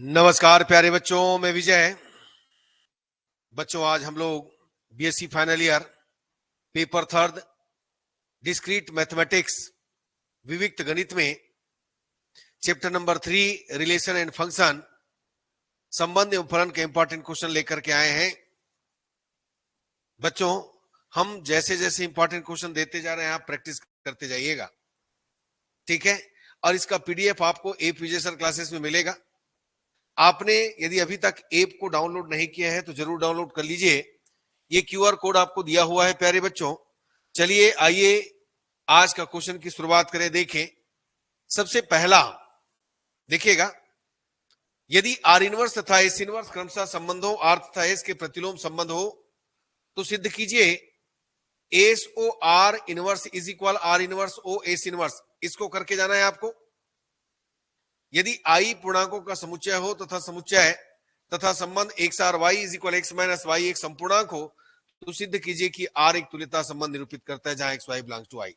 नमस्कार प्यारे बच्चों, मैं विजय। बच्चों, आज हम लोग BSc final year paper third discrete mathematics विविक्त गणित में chapter number 3 relation and function संबंध एवं फलन के इंपॉर्टेंट क्वेश्चन लेकर के आए हैं। बच्चों, हम जैसे जैसे इंपॉर्टेंट क्वेश्चन देते जा रहे हैं आप प्रैक्टिस करते जाइएगा, ठीक है। और इसका पीडीएफ आपको एप विजय सर क्लासेस में मिलेगा। आपने यदि अभी तक ऐप को डाउनलोड नहीं किया है तो जरूर डाउनलोड कर लीजिए। ये क्यूआर कोड आपको दिया हुआ है प्यारे बच्चों। चलिए आइए आज का क्वेश्चन की शुरुआत करें। देखें, सबसे पहला देखिएगा, यदि आर इनवर्स तथा एस इनवर्स क्रमशः संबंध हो, आर तथा एस के प्रतिलोम संबंध हो, तो सिद्ध कीजिए S O R inverse is equal R inverse O S inverse. इसको करके जाना है आपको। यदि आई पूर्णांकों का समुच्चय हो तथा समुच्चय तथा संबंध x R y is equal x minus y एक संपूर्णांक हो, तो सिद्ध कीजिए कि आर एक तुल्यता संबंध निरूपित करता है जहां एक्स वाई बिलोंग्स टू आई।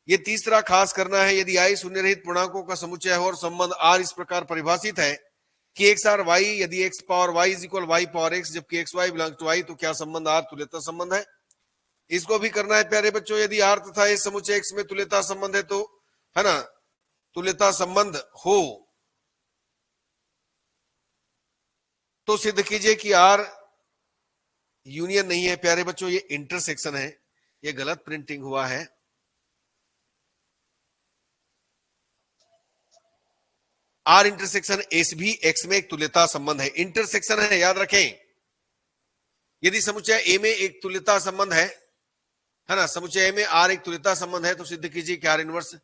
ये तीसरा खास करना है, यदि आई शून्य रहित पूर्णांकों का समुच्चय हो और संबंध आर इस प्रकार परिभाषित है कि एक्स आर वाई, यदि x power y is equal y power x जबकि x y belongs to I, तो क्या संबंध आर तुल्यता संबंध है। इसको भी करना है प्यारे बच्चों। यदि आर तथा एस समुच्चय एक्स में तुल्यता संबंध है तो, है ना, तुल्यता संबंध हो तो सिद्ध कीजिए कि आर यूनियन नहीं है। प्यारे बच्चों, ये इंटरसेक्शन है, ये गलत प्रिंटिंग हुआ है। आर इंटरसेक्शन एस भी एक्स में एक तुल्यता संबंध है। इंटरसेक्शन है, याद रखें। यदि समुच्चय ए में एक तुल्यता संबंध है ना, समुच्चय ए में आर एक तुल्यता संबंध है, तो सिद्ध कीजिए कि आर इनवर्स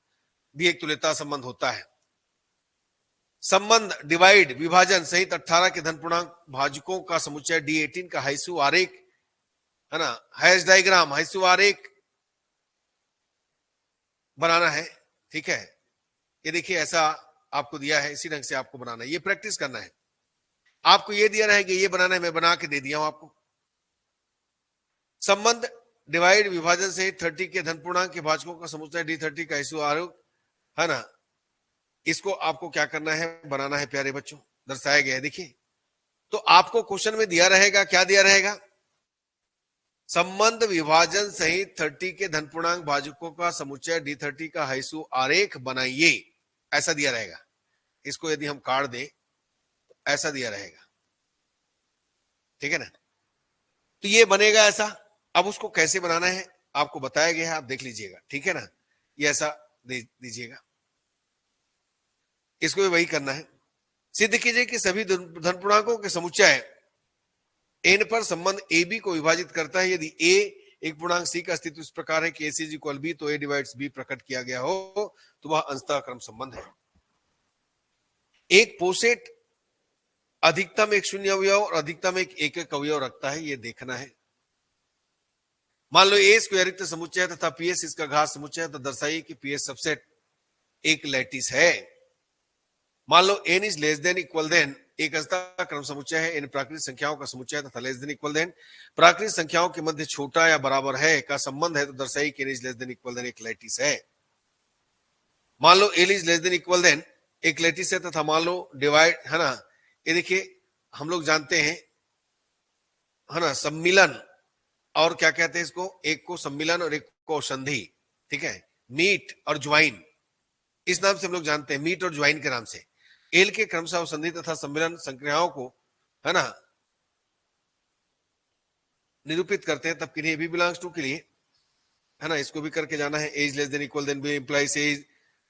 भी एक तुल्यता संबंध होता है। संबंध डिवाइड विभाजन सहित 18 के धन पूर्णांक भाजकों का समुच्चय D18 का हाइसू आरेख, है ना, हैश डायग्राम हाइसू आरेख बनाना है, ठीक है। ये देखिए, ऐसा आपको दिया है, इसी ढंग से आपको बनाना है, ये प्रैक्टिस करना है। आपको ये दिया रहेगा, ये बनाना है, मैं बना के दे दिया हूं आपको। संबंध डिवाइड विभाजन से 30 के धन पूर्णांक के भाजकों का समुच्चय D30 का हाइसू आरेख, है ना, इसको आपको क्या करना है, बनाना है प्यारे बच्चों। दर्शाया गया है, देखिए। तो आपको क्वेश्चन में दिया रहेगा, क्या दिया रहेगा, संबंध विभाजन सहित 30 के धन पूर्णांक भाजकों का समुच्चय D30 का हाइसू आरेख बनाइए, ऐसा दिया रहेगा। इसको यदि हम काट दें तो ऐसा दिया रहेगा, ठीक है ना। तो ये बनेगा ऐसा। अब उसको कैसे बनाना है आपको बताया गया है, आप देख लीजिएगा, ठीक है ना। ये ऐसा दे दीजिएगा, इसको भी वही करना है। सिद्ध कीजिए कि सभी धन पूर्णांकों के समुच्चय एन पर संबंध ए बी को विभाजित करता है। यदि ए एक पूर्णांक सी का अस्तित्व इस प्रकार है कि ए सी इज इक्वल बी, तो ए डिवाइड्स बी प्रकट किया गया हो तो वह अंततः क्रम संबंध है। एक पोसेट अधिकतम एक शून्य अवयव और अधिकतम एक एकक अवयव रखता है, ये देखना है। मान लो ए स्क्वायर रिक्त समुच्चय तथा पीएस इसका घात समुच्चय, तो दर्शाइए कि पीएस सबसेट एक लैटिस है। मान लो N is less than equal than, एक अंतः क्रम समुच्चय है, इन प्राकृतिक संख्याओं का समुच्चय तथा लेस देन इक्वल देन प्राकृतिक संख्याओं के मध्य छोटा या बराबर है का संबंध है, तो दर्शाइए कि N is less than equal than एक लैटिस है। मान लो L is less than equal than एक लैटिस है तथा मान लो डिवाइड, है ना, ये देखिए हम लोग जानते हैं, है ना, सम्मिलन, और क्या कहते हैं इसको, एक को सम्मिलन और एक को संधि, ठीक है, मीट और ज्वाइन, इस नाम से हम लोग जानते हैं, मीट और ज्वाइन के नाम से। एल के क्रमशः संधि तथा सम्मिलन संक्रियाओं को, है ना, निरूपित करते हैं, तब किन्हीं भी बिलोंग्स टू के लिए, है ना, इसको भी करके जाना है। A is less than equal than B implies A,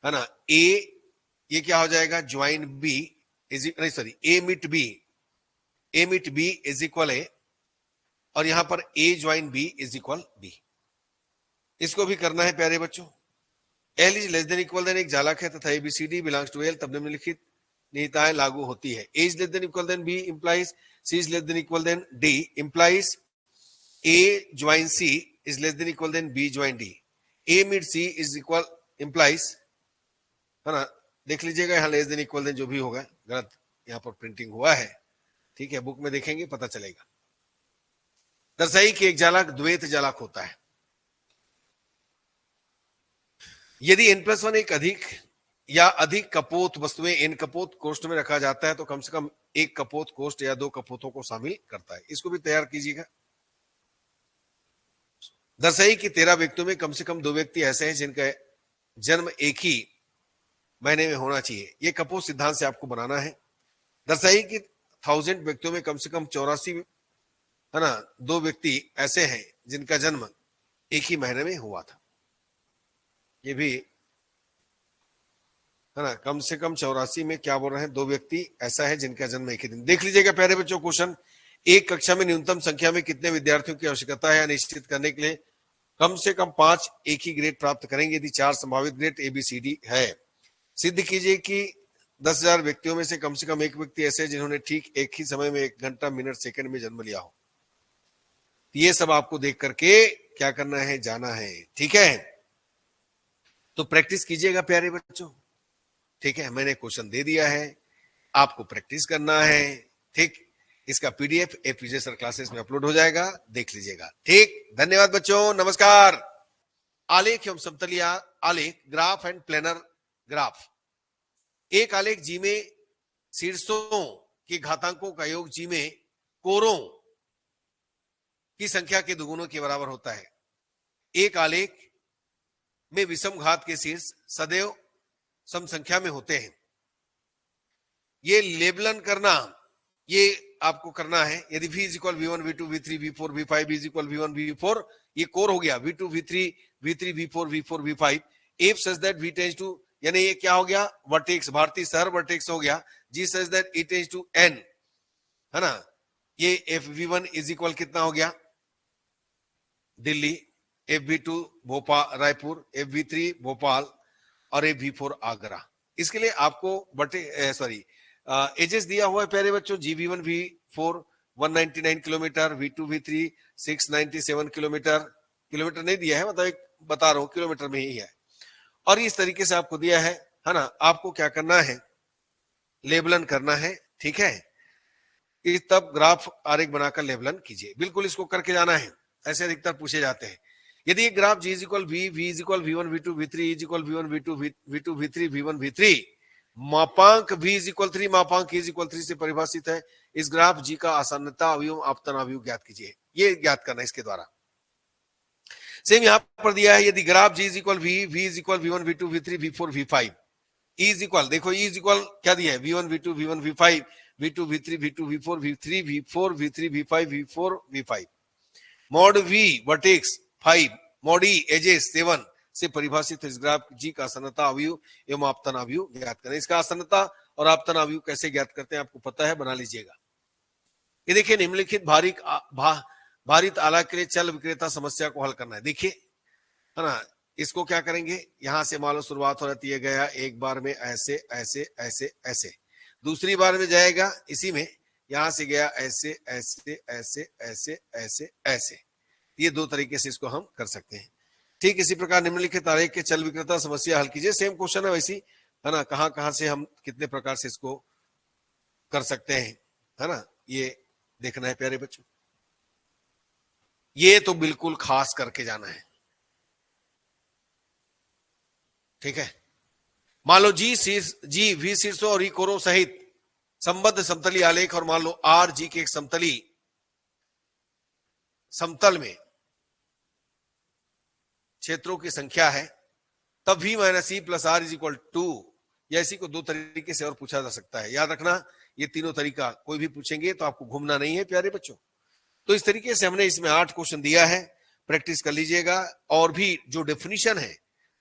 है ना, ए ये क्या हो जाएगा, ज्वाइन बी इज, नहीं sorry, A meet B, A meet B is equal A, और यहां पर A join B is equal B. इसको भी करना है प्यारे बच्चों। L is less than equal than एक जालक है तथा एबीसीडी बिलोंग्स टू एल, तब निम्नलिखित निहिताएं लागू होती है। A is less than equal than B implies C is less than equal than D, implies A join C is less than equal than B join D, A mid C is equal implies, है ना, देख लीजिएगा यहां less than equal then जो भी होगा गलत यहां पर प्रिंटिंग हुआ है, ठीक है, बुक में देखेंगे पता चलेगा। दर्शाई कि एक जालक द्वैत जालक होता है। यदि n+1 एक अधिक या अधिक कपोत वस्तुएं इन कपोत कोष्ठ में रखा जाता है तो कम से कम एक कपोत कोष्ठ या 2 कपोतों को शामिल करता है। इसको भी तैयार कीजिएगा। दर्शाइए कि 13 व्यक्तियों में कम से कम 2 व्यक्ति ऐसे हैं जिनका जन्म एक ही महीने में होना चाहिए। ये कपोत सिद्धांत से आपको बनाना है। दर्शाइए कि 1000 व्यक्तियों में कम से कम 84 है ना 2 व्यक्ति ऐसे हैं जिनका जन्म एक ही महीने में हुआ था। ये भी है ना, कम से कम 84 में क्या बोल रहे हैं, 2 व्यक्ति ऐसा है जिनका जन्म एक ही दिन। देख लीजिएगा प्यारे बच्चों क्वेश्चन, एक कक्षा में न्यूनतम संख्या में कितने विद्यार्थियों की आवश्यकता है निश्चित करने के लिए कम से कम 5 एक ही ग्रेड प्राप्त करेंगे यदि 4 संभावित ग्रेड ABCD है। सिद्ध कीजिए कि 10,000 व्यक्तियों में से कम एक व्यक्ति ऐसे जिन्होंने ठीक एक ही समय में 1 घंटा मिनट सेकंड में जन्म लिया हो। ये सब आपको देख करके क्या करना है, जाना है। ठीक है, तो प्रैक्टिस कीजिएगा प्यारे बच्चों। ठीक है, मैंने क्वेश्चन दे दिया है, आपको प्रैक्टिस करना है। ठीक, इसका PDF एपीजे सर क्लासेस में अपलोड हो जाएगा, देख लीजिएगा। ठीक, धन्यवाद बच्चों, नमस्कार। आलेख एवं समतलीय आलेख, ग्राफ एंड प्लेनर ग्राफ। एक आलेख जी में शीर्षों के घातांकों का योग जी में कोरों की संख्या के दुगुनों के बराबर होता है। एक आलेख में विषम घात के शीर्ष सदैव सम संख्या में होते हैं। ये लेबलन करना, ये आपको करना है। यदि V = V1 V2 V3 V4 V5 V = V1 V4, ये कोर हो गया, V2 V3 V3 V4 V4 V5 if such that V tends to, यानी ये क्या हो गया, वर्टेक्स, भारतीय शहर वर्टेक्स हो गया। G such that it tends to N, है ना। ये FV1 = कितना हो गया, दिल्ली, FV2 भोपाल रायपुर, FV3 भोपाल और FV4 आगरा। इसके लिए आपको एजेस दिया हुआ है प्यारे बच्चों। GV1 V4 199 kilometre, V2 V3 697 kilometre. Kilometre नहीं दिया है, मतलब एक बता रहा हूं, किलोमीटर में ही है। और इस तरीके से आपको दिया है ना। आपको क्या करना है, लेबलन करना है। ठीक है, तब ग्राफ आरेख बनाकर लेबलन कीजिए। बिल्कुल इसको करके जाना है, ऐसे अधिकतर पूछे जाते हैं। यदि एक graph G = V, V = V1 V2 V3 E = V1 V2 V2 V3 V1 V3 मापांक V = 3 मापांक E = 3 से परिभाषित है। इस ग्राफ G का आसन्नता अवयव आपतन अवयव ज्ञात कीजिए। ये ज्ञात करना है इसके द्वारा। सेम यहां पर दिया है, यदि graph G = V, V = V1 V2 V3 V4 V5 E = देखो E = क्या दिया है, V1 V2 V1 V5 V2 V3 V2 V4 V3 V4 V3 V5 V4 V5 mod V vertex 5 mod E edges 7 से परिभाषित इस graph G का आसन्नता अवयव एवं आपतन अवयव ज्ञात करें। इसका आसन्नता और आपतन अवयव कैसे ज्ञात करते हैं आपको पता है, बना लीजिएगा। ये देखिए, निम्नलिखित भारित आला के लिए चल विक्रेता समस्या को हल करना है। देखिए, है ना, इसको क्या करेंगे, यहां से मान लो शुरुआत हो जाती है, गया एक बार में ऐसे ऐसे ऐसे ऐसे, दूसरी बार में जाएगा इसी में, यहां से गया ऐसे ऐसे ऐसे ऐसे ऐसे ऐसे। ये 2 तरीके से इसको हम कर सकते हैं। ठीक इसी प्रकार निम्नलिखित आलेख के चल विक्रेता समस्या हल कीजिए। सेम क्वेश्चन है वैसी, है ना, कहां से हम कितने प्रकार से इसको कर सकते हैं, है ना, ये देखना है प्यारे बच्चों। ये तो बिल्कुल खास करके जाना है। ठीक है, मान लो जी V शीर्षों और E कोरों सहित संबद्ध समतली आलेख, और मान लो RG के एक समतल में क्षेत्रों की संख्या है, तब V - E + R = 2। या इसी को 2 तरीके से और पूछा जा सकता है। याद रखना, ये तीनों तरीका कोई भी पूछेंगे तो आपको घूमना नहीं है प्यारे बच्चों। तो इस तरीके से हमने इसमें 8 क्वेश्चन दिया है, प्रैक्टिस कर लीजिएगा। और भी जो डेफिनेशन है,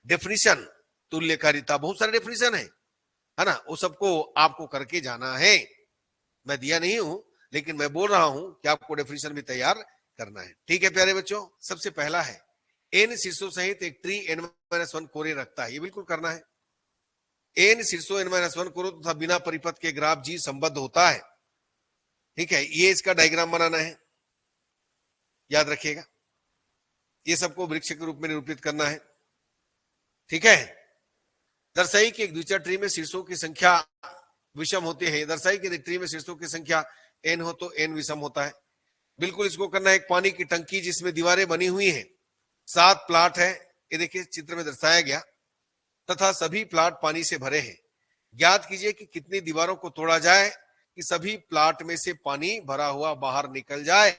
डेफिनेशन, तुल्यकारिता, बहुत सारे डेफिनेशन है ना, वो सबको आपको करके जाना है। मैं दिया नहीं हूं, लेकिन मैं बोल रहा हूं कि आपको डेफिनेशन भी तैयार करना है। ठीक है प्यारे बच्चों, सबसे पहला है n शीर्षों सहित एक ट्री n-1 कोरे रखता है। ये बिल्कुल करना है। n शीर्षों n-1 कोरों तथा बिना परिपथ के ग्राफ G संबद्ध होता है। ठीक है, ये इसका डायग्राम बनाना है, याद रखिएगा। ये सबको वृक्ष के रूप में निरूपित करना है। ठीक है, दर्शाई कि एक द्विचर ट्री में शीर्षों की संख्या विषम होती है। दर्शाई कि ट्री में शीर्षों की संख्या n हो तो n विषम होता है। बिल्कुल इसको करना है। एक पानी की टंकी जिसमें दीवारें बनी हुई हैं, 7 प्लाट है, ये देखिए चित्र में दर्शाया गया, तथा सभी प्लाट पानी से भरे हैं। ज्ञात कीजिए कि कितनी दीवारों को तोड़ा जाए कि सभी प्लाट में से पानी भरा हुआ बाहर निकल जाए।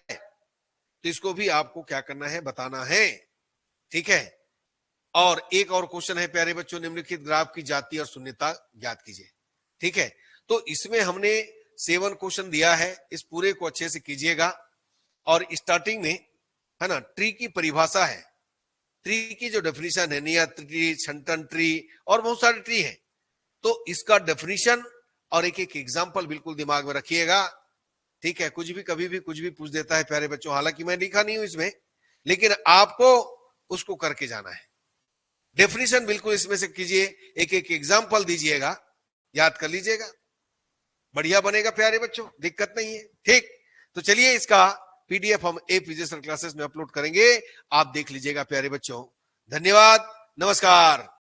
तो इसको भी आपको क्या करना है, बताना है। ठीक है। और एक और क्वेश्चन है प्यारे बच्चों, निम्नलिखित ग्राफ की जाति और शून्यता ज्ञात कीजिए। ठीक है। तो इसमें हमने 7 क्वेश्चन दिया है, इस पूरे को अच्छे से कीजिएगा। और स्टार्टिंग में है ना, ट्री की परिभाषा है, ट्री की जो डेफिनेशन है, नियत ट्री, छंटन ट्री और बहुत सारे ट्री है। तो इसका डेफिनेशन और एक एक एग्जाम्पल बिल्कुल दिमाग में रखिएगा। ठीक है। कुछ भी कभी भी कुछ भी पूछ देता है प्यारे बच्चों, हालांकि मैं लिखा नहीं हूं इसमें, लेकिन आपको उसको करके जाना है। डेफिनेशन बिल्कुल इसमें से कीजिए, एक एक एग्जाम्पल दीजिएगा, याद कर लीजिएगा, बढ़िया बनेगा प्यारे बच्चों, दिक्कत नहीं है। ठीक। तो चलिए इसका पीडीएफ हम ए फिजिक्स क्लासेस में अपलोड करेंगे, आप देख लीजिएगा प्यारे बच्चों। धन्यवाद, नमस्कार।